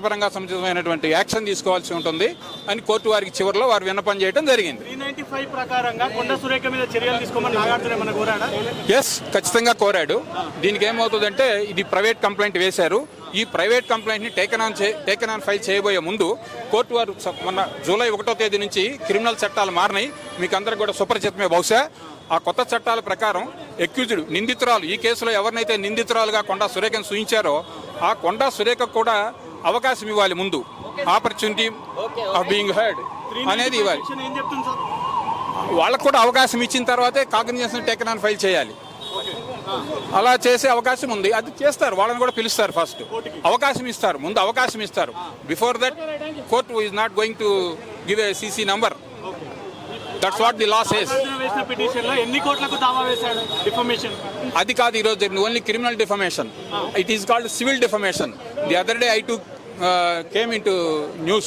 పరంగా సముచితమైనటువంటి యాక్షన్ తీసుకోవాల్సి ఉంటుంది అని కోర్టు వారికి చివరిలో వారు విన్నపం చేయడం జరిగింది. 395 ప్రకారంగా కొండా సురేఖ మీద చర్యలు తీసుకోమని నాగార్జున ఏమన్నా కోరాడా? ఎస్, ఖచ్చితంగా కోరాడు. దీనికి ఏమవుతుందంటే ఇది ప్రైవేట్ కంప్లైంట్ వేశారు. ఈ ప్రైవేట్ కంప్లైంట్ని టేకెన్ ఆన్ ఫైల్ చేయబోయే ముందు కోర్టు వారు మొన్న జూలై 1వ తేదీ నుంచి క్రిమినల్ చట్టాలు మారినాయి. మీకు అందరికి కూడా సుపరిచితమే. బహుశా ఆ కొత్త చట్టాల ప్రకారం ఎక్యూజ్డ్ నిందితురాలు, ఈ కేసులో ఎవరినైతే నిందితురాలుగా కొండా సురేఖను సూచించారో ఆ కొండా సురేఖ కూడా అవకాశం ఇవ్వాలి. ముందు ఆపర్చునిటీ ఆఫ్ బీయింగ్ హర్డ్ అనేది ఇవ్వాలి. వాళ్ళకు కూడా అవకాశం ఇచ్చిన తర్వాతే కాగ్నిజెన్స్ టేకెన్ ఆన్ ఫైల్ చేయాలి. అలా చేసే అవకాశం ఉంది. అది చేస్తారు. వాళ్ళని కూడా పిలుస్తారు. ఫస్ట్ అవకాశం ఇస్తారు, ముందు అవకాశం ఇస్తారు. Before that court is not going to give a CC number. That's what the law says. అది కాదు ఈరోజు జరిగింది. Only criminal defamation. It is called civil defamation. The other day I came into news.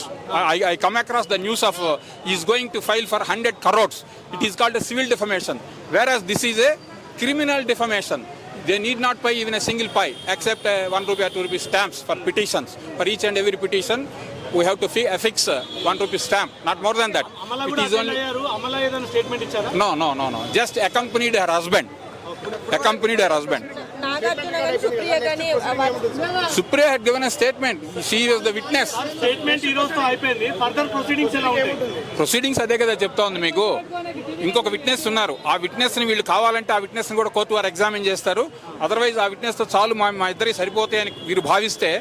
I come across the news of he is going to file for 100 crores. It is called a civil defamation, whereas this is a criminal defamation. They need not pay even a single pie except 1 rupee or 2 rupee stamps for petitions. For each and every petition we have to affix 1 rupee stamp, not more than that. It is only Amala edana statement ichara? No, just accompanied her husband. Supriya had given a statement. She was the witness. Statement ee roju tho ayipoyindi. Further proceedings ela untayi? Proceedings అదే కదా చెప్తా ఉంది మీకు. ఇంకొక witness ఉన్నారు. ఆ విట్నెస్ని వీళ్ళు కావాలంటే ఆ విట్నెస్ని కూడా కోర్టు వారు ఎగ్జామిన్ చేస్తారు. అదర్వైజ్ ఆ విట్నెస్తో చాలు మా ఇద్దరికి సరిపోతాయని వీరు భావిస్తే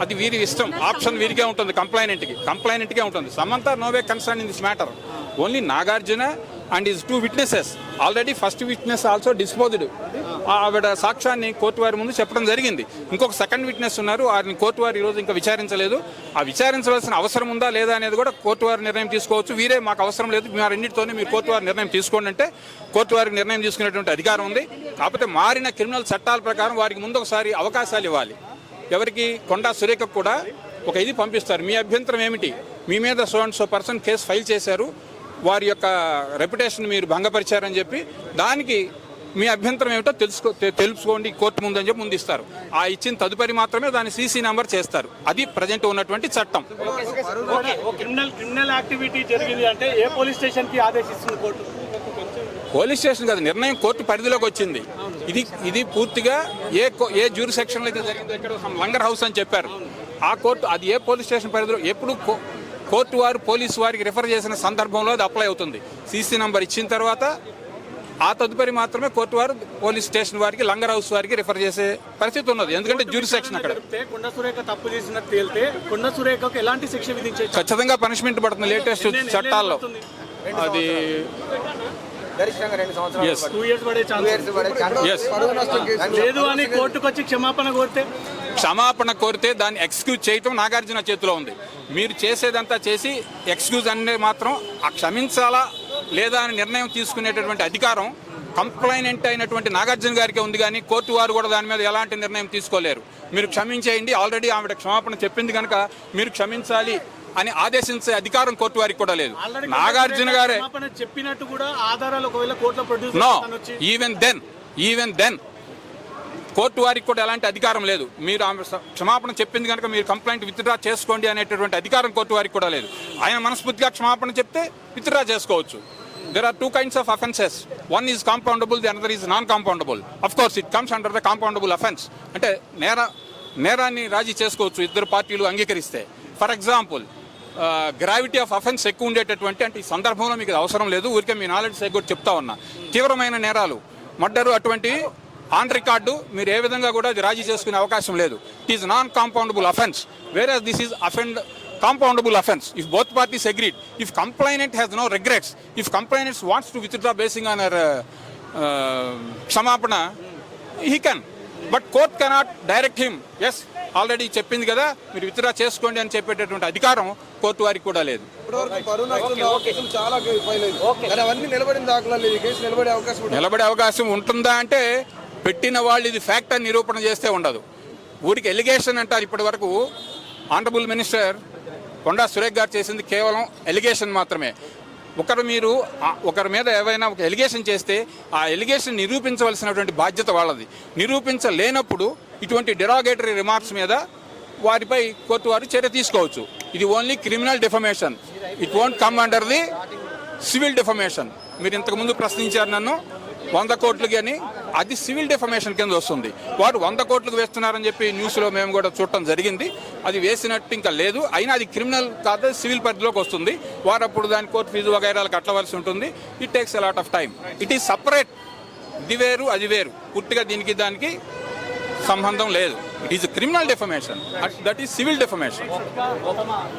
అది వీరి ఇష్టం. ఆప్షన్ వీరికే ఉంటుంది. కంప్లైనెంట్కే ఉంటుంది. Samantha no way concern in this matter. Only Nagarjuna and his 2 witnesses. Already first witness also disposed. ఆవిడ సాక్ష్యాన్ని కోర్టు వారి ముందు చెప్పడం జరిగింది. ఇంకొక సెకండ్ విట్నెస్ ఉన్నారు. వారిని కోర్టు వారు ఈరోజు ఇంకా విచారించలేదు. ఆ విచారించవలసిన అవసరం ఉందా లేదా అనేది కూడా కోర్టు వారి నిర్ణయం తీసుకోవచ్చు. వీరే మాకు అవసరం లేదు, మా రెండింటితోనే మీరు కోర్టు వారి నిర్ణయం తీసుకోండి అంటే కోర్టు వారికి నిర్ణయం తీసుకునేటువంటి అధికారం ఉంది. కాకపోతే మారిన క్రిమినల్ చట్టాల ప్రకారం వారికి ముందు ఒకసారి అవకాశాలు ఇవ్వాలి. ఎవరికి? కొండా సురేఖకు కూడా ఒక ఇది పంపిస్తారు. మీ అభ్యంతరం ఏమిటి? మీ మీద so and so person case file చేశారు, వారి యొక్క రెప్యుటేషన్ మీరు భంగపరిచారని చెప్పి దానికి మీ అభ్యంతరం ఏమిటో తెలుసుకోండి కోర్టు ముందని చెప్పి ముందు ఇస్తారు. ఆ ఇచ్చిన తదుపరి మాత్రమే దాన్ని సీసీ నంబర్ చేస్తారు. అది ప్రజెంట్ ఉన్నటువంటి చట్టం. క్రిమినల్ యాక్టివిటీ జరిగింది అంటే ఏ పోలీస్ స్టేషన్ కి ఆదేశిస్తుంది కోర్టు? పోలీస్ స్టేషన్ కాదు, నిర్ణయం కోర్టు పరిధిలోకి వచ్చింది. ఇది పూర్తిగా ఏ జ్యూరి సెక్షన్లో అయితే జరిగిందో, ఇక్కడ లంగర్ హౌస్ అని చెప్పారు. ఆ కోర్టు అది ఏ పోలీస్ స్టేషన్ పరిధిలో ఎప్పుడు కోర్టు వారు పోలీసు వారికి రిఫర్ చేసిన సందర్భంలో అది అప్లై అవుతుంది. సీసీ నంబర్ ఇచ్చిన తర్వాత ఆ తదుపరి మాత్రమే కోర్టు వారు పోలీస్ స్టేషన్ వారికి లంగర్ హౌస్ వారికి రిఫర్ చేసే పరిస్థితి ఉన్నది. ఎందుకంటే జ్యూరి సెక్షన్ అక్కడ. కొండా సురేఖ తప్పు చేసినట్టు తేలితే కొండా సురేఖకు ఎలాంటి శిక్ష విధించవచ్చు? ఖచ్చితంగా పనిష్మెంట్ పడుతుంది లేటెస్ట్ చట్టాల్లో. అది లేదు అని కోర్టుకు వచ్చి క్షమాపణ కోరితే దాన్ని ఎక్స్క్యూజ్ చేయటం నాగార్జున చేతిలో ఉంది. మీరు చేసేదంతా చేసి ఎక్స్క్యూజ్ అనే మాత్రం ఆ క్షమించాలా లేదా అని నిర్ణయం తీసుకునేటటువంటి అధికారం కంప్లైనెంట్ అయినటువంటి నాగార్జున గారికి ఉంది. కానీ కోర్టు వారు కూడా దాని మీద ఎలాంటి నిర్ణయం తీసుకోలేరు. మీరు క్షమించేయండి, ఆల్రెడీ ఆవిడ క్షమాపణ చెప్పింది కనుక మీరు క్షమించాలి అని ఆదేశించే అధికారం కోర్టు వారికి కూడా లేదు. నాగార్జున గారే చెప్పినట్టు కూడా ఆధారాలు ఒకవేళ కోర్టులో produce no even then court వారికి కూడా ఎలాంటి అధికారం లేదు. మీరు ఆమె క్షమాపణ చెప్పింది కనుక మీరు కంప్లైంట్ విత్డ్రా చేసుకోండి అనేటటువంటి అధికారం కోర్టు వారికి కూడా లేదు. ఆయన మనస్ఫూర్తిగా క్షమాపణ చెప్తే విత్డ్రా చేసుకోవచ్చు. There are 2 kinds of offences. One is compoundable, the other is non-compoundable. Of course, it comes under the compoundable offence. అంటే నేరాన్ని రాజీ చేసుకోవచ్చు ఇద్దరు పార్టీలు అంగీకరిస్తే. For example, gravity of offence ఎక్కువ ఉండేటటువంటి, అంటే ఈ సందర్భంలో మీకు అవసరం లేదు, ఊరికే మీ నాలెడ్జ్ సైడ్ కూడా చెప్తా ఉన్నా, తీవ్రమైన నేరాలు, మర్డరు, అటువంటి ఆన్ రికార్డు మీరు ఏ విధంగా కూడా రాజీ చేసుకునే అవకాశం లేదు. It is non compoundable offence, where this is compoundable offence if both parties agreed. If complainant has no regrets, if complainant wants to withdraw basing on her kshamapana, he can, but court cannot direct him. Yes, already చెప్పింది కదా మీరు withdraw చేసుకోండి అని చెప్పేటటువంటి అధికారం court వారికి కూడా లేదు. నిలబడే అవకాశం ఉంటుందా అంటే పెట్టిన వాళ్ళు ఇది ఫ్యాక్ట్ అని నిరూపణ చేస్తే ఉండదు. ఊరికి ఎలిగేషన్ అంటారు. ఇప్పటి వరకు ఆనరబుల్ మినిస్టర్ కొండా సురేఖ గారు చేసింది కేవలం ఎలిగేషన్ మాత్రమే. ఒకరి మీద ఏవైనా ఒక ఎలిగేషన్ చేస్తే ఆ ఎలిగేషన్ నిరూపించవలసినటువంటి బాధ్యత వాళ్ళది. నిరూపించలేనప్పుడు ఇటువంటి డెరాగేటరీ రిమార్క్స్ మీద వారిపై కోర్టు వారు చర్య తీసుకోవచ్చు. ఇది only criminal defamation, it won't come under the civil defamation. మీరు ఇంతకుముందు ప్రశ్నించారు నన్ను 100 కోట్లకి అని, అది సివిల్ డిఫమేషన్ కింద వస్తుంది. వారు 100 కోట్లకు వేస్తున్నారని చెప్పి న్యూస్లో మేము కూడా చూడటం జరిగింది. అది వేసినట్టు ఇంకా లేదు, అయినా అది క్రిమినల్ కాదు, సివిల్ పరిధిలోకి వస్తుంది. వారు అప్పుడు దాని కోర్టు ఫీజు వగైరాలు కట్టవలసి ఉంటుంది. It takes a lot of time. It is separate. ఇది వేరు అది వేరు, పూర్తిగా దీనికి దానికి సంబంధం లేదు. It is criminal defamation, that is civil defamation.